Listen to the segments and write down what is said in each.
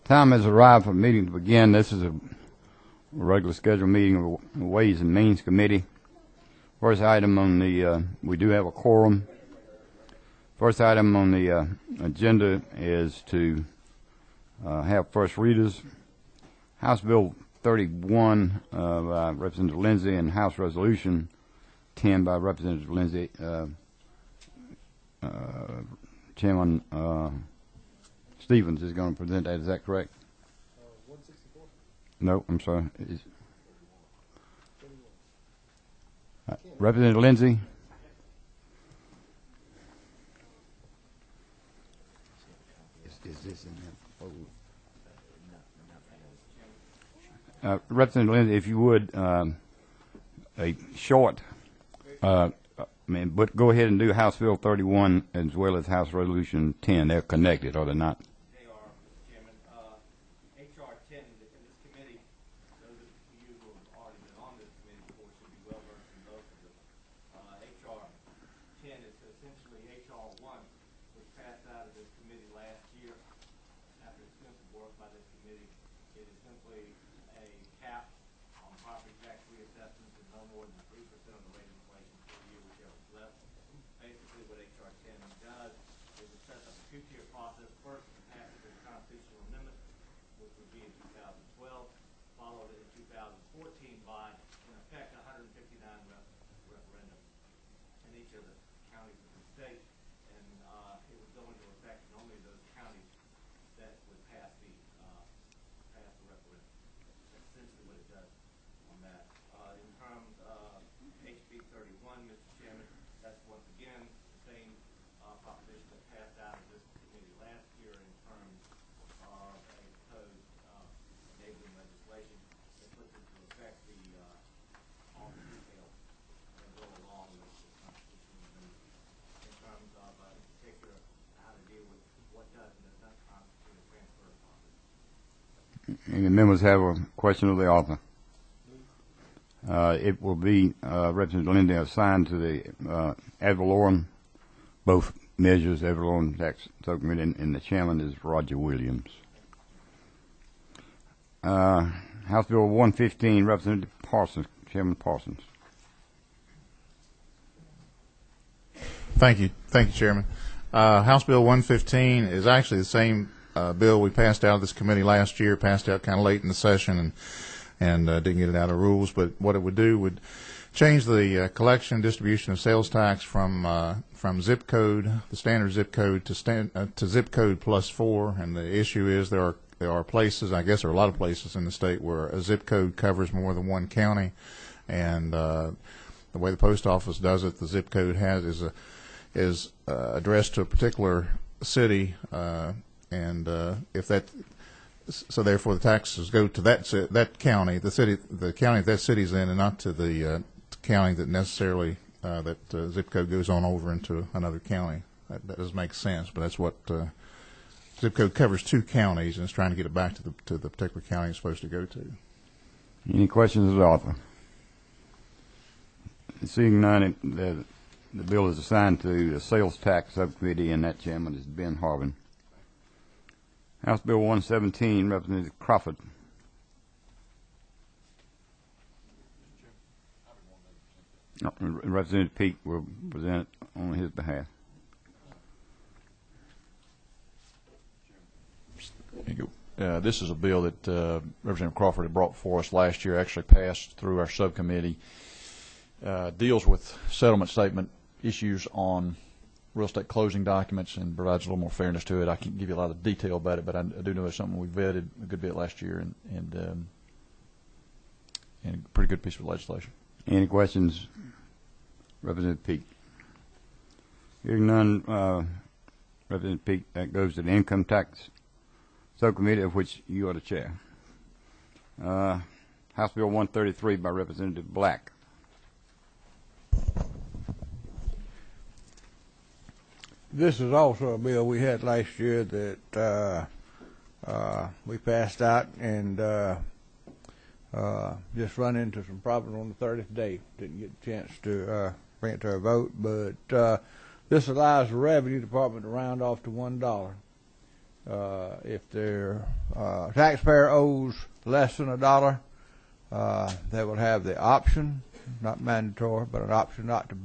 Time has arrived for the meeting to begin. This is a regular scheduled meeting of the Ways and Means Committee. First item on the, we do have a quorum. First item on the agenda is to have first readers. House Bill 31 by Representative Lindsay and House Resolution 10 by Representative Lindsay. Chairman Stevens is going to present that. Is that correct? 164? No, I'm sorry. Representative Lindsay. Is this in there? Representative Lindsay, if you would, a short, but go ahead and do House Bill 31 as well as House Resolution 10. They're connected, are they not? They are, Mr. Chairman. H.R. 10 in this committee, those of you who have already been on this committee before should be well versed in both of them. H.R. 10 is essentially H.R. 1, which passed out of this committee last year after extensive work by this committee. It is simply a cap on property tax reassessments and no more than 3% of the rate of inflation per year, whichever is left. Basically, what H.R. 10 does is it sets up a two-tier process. First, the passage of the constitutional amendment, which would be in 2012, followed in 2014 by, in effect, 159 referendums in each of the counties of the state, and it would go into effect in only those counties that would pass the referendum. That's essentially what it does on that. In terms of HB 31, Mr. Chairman, that's once again the same proposition that passed out of this committee last year in terms of a proposed enabling legislation that puts into effect all the details that go along with the constitutional amendment in terms of, in particular, how to deal with what does and does not constitute a transfer of property. Any members have a question of the author? It will be Representative Lindsay assigned to the ad valorem, both measures, ad valorem tax subcommittee, and the chairman is Roger Williams. House Bill 115, Representative Parsons, Chairman Parsons. Thank you, Chairman. House Bill 115 is actually the same bill we passed out of this committee last year. Passed out kind of late in the session and didn't get it out of rules. But what it would do would change the collection and distribution of sales tax from zip code, the standard zip code, to zip code +4. And the issue is there are places, I guess there are a lot of places in the state where a zip code covers more than one county, and the way the post office does it, the zip code is addressed to a particular city, and if that, so therefore the taxes go to that county, the county that city's in, and not to the county that necessarily that zip code goes on over into another county. That doesn't make sense, but that's what zip code covers, 2 counties, and it's trying to get it back to the particular county it's supposed to go to. Any questions of the author? Seeing none, the bill is assigned to the Sales Tax Subcommittee, and that chairman is Ben Harvin. House Bill 117, Representative Crawford. Representative Peake will present it on his behalf. There you go. This is a bill that Representative Crawford had brought for us last year, actually passed through our subcommittee. Deals with settlement statement issues on real estate closing documents and provides a little more fairness to it. I can't give you a lot of detail about it, but I do know it's something we vetted a good bit last year, and a pretty good piece of legislation. Any questions? Representative Peake. Hearing none, Representative Peake, that goes to the Income Tax Subcommittee, of which you are the chair. House Bill 133 by Representative Black. This is also a bill we had last year that we passed out, and just run into some problems on the 30th day. Didn't get a chance to bring it to a vote, but this allows the Revenue Department to round off to $1 if their taxpayer owes less than $1, they will have the option, not mandatory, but an option not to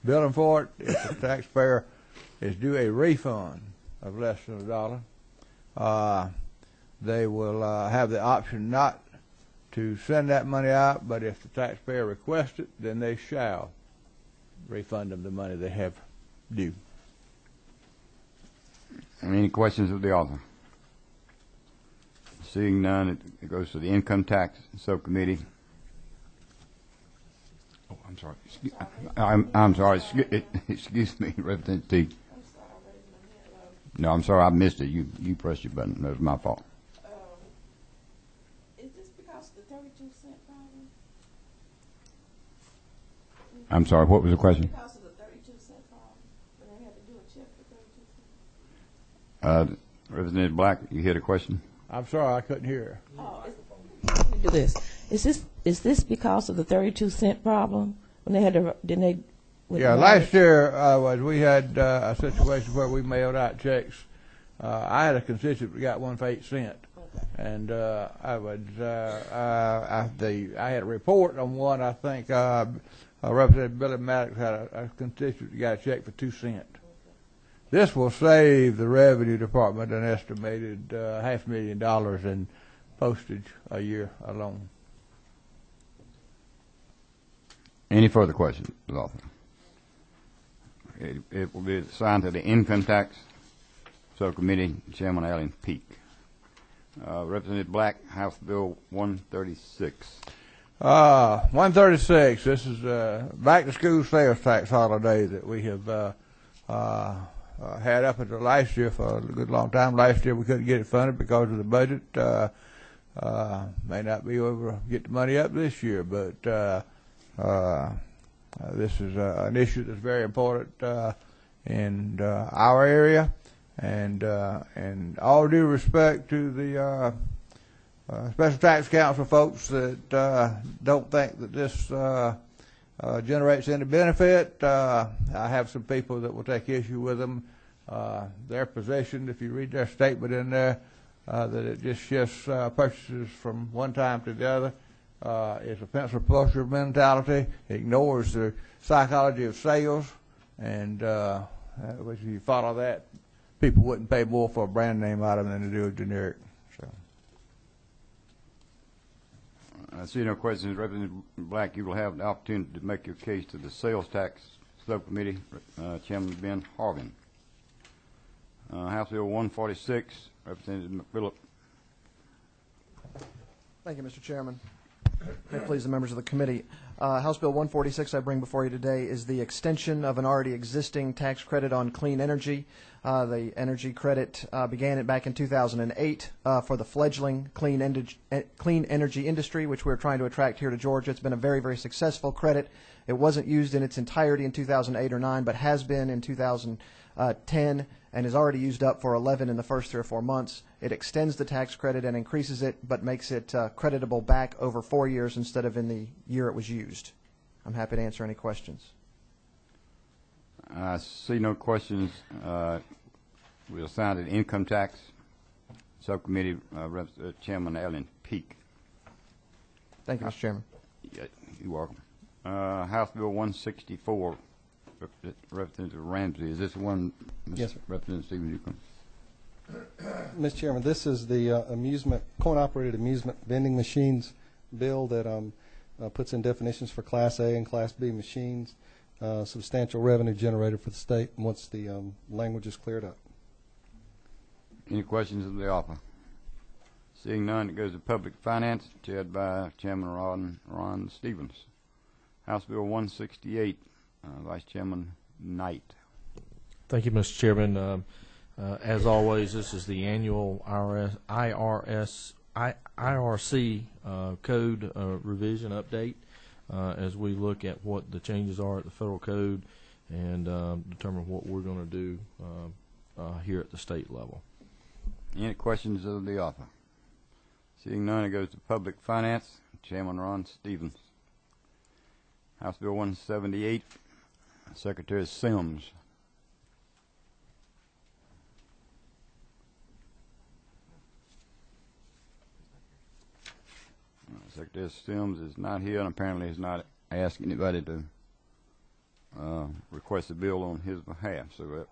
bill them for it. If the taxpayer is due a refund of less than $1, they will have the option not to send that money out, but if the taxpayer requests it, then they shall refund them the money they have due. Any questions of the author? Seeing none, it goes to the Income Tax Subcommittee. Oh, I'm sorry. I'm sorry. Excuse me, Representative Teague. No, I'm sorry. I missed it. You pressed your button. That was my fault. Is this because of the 32-cent problem? I'm sorry. What was the question? Because of the 32-cent problem, when they had to do a check for 32 cents? Representative Black, you hear the question? I'm sorry, I couldn't hear. Let me do this. Is this because of the 32-cent problem when they had to? Didn't they? Yeah, last year we had a situation where we mailed out checks. I had a constituent that got one for 8 cents, and I had a report on one. I think Representative Billy Maddox had a constituent that got a check for 2 cents. This will save the Revenue Department an estimated $500,000 in postage a year alone. Any further questions, author? It will be assigned to the Income Tax Subcommittee, Chairman Allen Peake. Representative Black, House Bill 136. 136. This is back to school sales tax holiday that we have had up until last year for a good long time. Last year we couldn't get it funded because of the budget. May not be able to get the money up this year, but this is an issue that's very important in our area, and all due respect to the Special Tax Council folks that don't think that this generates any benefit. I have some people that will take issue with them. Their position, if you read their statement in there, that it just shifts purchases from one time to the other. It's a pencil pusher mentality. It ignores the psychology of sales, and if you follow that, people wouldn't pay more for a brand name item than they do a generic. So. I see no questions. Representative Black, you will have the opportunity to make your case to the Sales Tax Subcommittee, Chairman Ben Harvin. House Bill 146, Representative McPhillip. Thank you, Mr. Chairman. May it please the members of the committee. House Bill 146 I bring before you today is the extension of an already existing tax credit on clean energy. The energy credit began back in 2008 for the fledgling clean energy industry, which we're trying to attract here to Georgia. It's been a very, very successful credit. It wasn't used in its entirety in 2008 or 9, but has been in 2010 and is already used up for 11 in the first 3 or 4 months. It extends the tax credit and increases it, but makes it creditable back over 4 years instead of in the year it was used. I'm happy to answer any questions. I see no questions. We'll assign to the Income Tax Subcommittee, Chairman Allen Peake. Thank you, Mr. Chairman. Yeah, you're welcome. House Bill 164, Representative Ramsey. Is this the one, Yes, sir. Representative Stevens, you can? Mr. Chairman, this is the coin-operated amusement vending machines bill that puts in definitions for Class A and Class B machines. Substantial revenue generated for the state once the language is cleared up. Any questions of the author? Seeing none, it goes to Public Finance, chaired by Chairman Ron Stevens. House Bill 168, Vice Chairman Knight. Thank you, Mr. Chairman. As always, this is the annual IRC code revision update as we look at what the changes are at the federal code and determine what we're going to do here at the state level. Any questions of the author? Seeing none, it goes to Public Finance, Chairman Ron Stevens. House Bill 178, Secretary Sims. Secretary Sims is not here and apparently has not asked anybody to request a bill on his behalf. So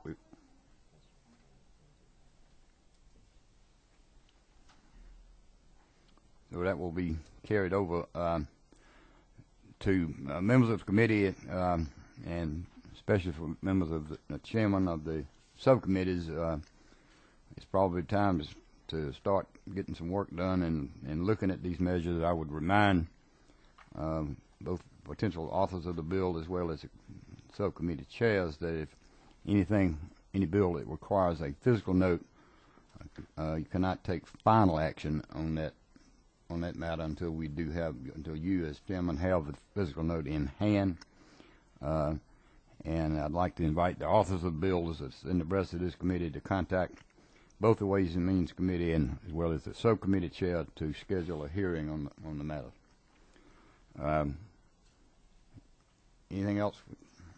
that will be carried over to members of the committee and especially for members of the chairman of the subcommittees. It's probably time to start getting some work done and looking at these measures. I would remind both potential authors of the bill as well as the subcommittee chairs that if any bill that requires a physical note, you cannot take final action on that matter until you as chairman have the physical note in hand. And I'd like to invite the authors of the bills that's in the rest of this committee to contact both the Ways and Means Committee and as well as the subcommittee chair to schedule a hearing on the matter. Anything else?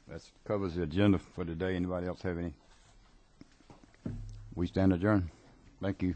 That covers the agenda for today. Anybody else have any? We stand adjourned. Thank you.